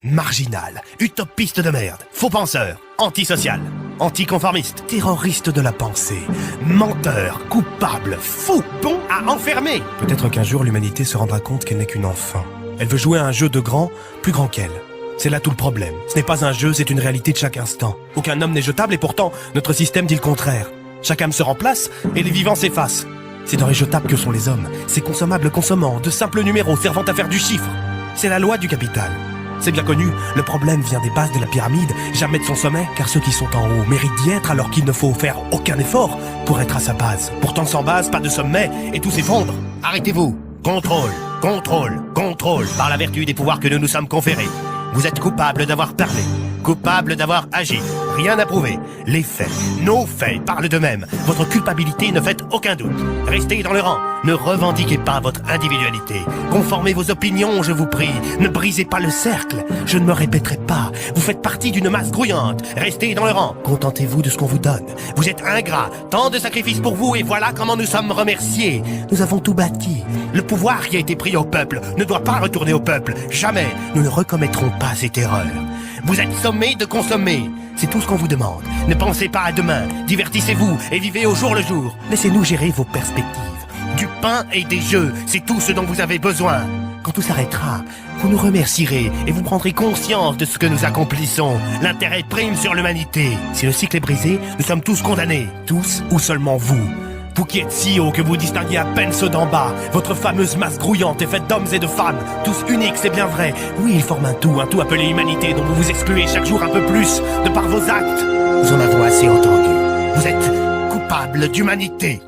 Marginal, utopiste de merde, faux penseur, antisocial, anticonformiste, terroriste de la pensée, menteur, coupable, fou, bon à enfermer. Peut-être qu'un jour l'humanité se rendra compte qu'elle n'est qu'une enfant. Elle veut jouer à un jeu de grand, plus grand qu'elle. C'est là tout le problème. Ce n'est pas un jeu, c'est une réalité de chaque instant. Aucun homme n'est jetable et pourtant, notre système dit le contraire. Chaque âme se remplace et les vivants s'effacent. C'est dans les jetables que sont les hommes, ces consommables consommants, de simples numéros servant à faire du chiffre. C'est la loi du capital. C'est bien connu, le problème vient des bases de la pyramide, jamais de son sommet, car ceux qui sont en haut méritent d'y être alors qu'il ne faut faire aucun effort pour être à sa base. Pourtant sans base, pas de sommet, et tout s'effondre. Arrêtez-vous. Contrôle, contrôle, contrôle, par la vertu des pouvoirs que nous nous sommes conférés. Vous êtes coupable d'avoir parlé, coupable d'avoir agi. Rien à prouver. Les faits, nos faits parlent d'eux-mêmes. Votre culpabilité ne fait aucun doute. Restez dans le rang. Ne revendiquez pas votre individualité. Conformez vos opinions, je vous prie. Ne brisez pas le cercle. Je ne me répéterai pas. Vous faites partie d'une masse grouillante. Restez dans le rang. Contentez-vous de ce qu'on vous donne. Vous êtes ingrats. Tant de sacrifices pour vous et voilà comment nous sommes remerciés. Nous avons tout bâti. Le pouvoir qui a été pris au peuple ne doit pas retourner au peuple. Jamais. Nous ne recommettrons pas cette erreur. Vous êtes sommés de consommer. C'est tout ce qu'on vous demande. Ne pensez pas à demain. Divertissez-vous et vivez au jour le jour. Laissez-nous gérer vos perspectives. Du pain et des jeux, c'est tout ce dont vous avez besoin. Quand tout s'arrêtera, vous nous remercierez et vous prendrez conscience de ce que nous accomplissons. L'intérêt prime sur l'humanité. Si le cycle est brisé, nous sommes tous condamnés. Tous ou seulement vous. Vous qui êtes si haut que vous distinguez à peine ceux d'en bas, votre fameuse masse grouillante est faite d'hommes et de femmes, tous uniques, c'est bien vrai. Oui, ils forment un tout appelé humanité dont vous vous excluez chaque jour un peu plus, de par vos actes. Nous en avons assez entendu. Vous êtes coupables d'humanité.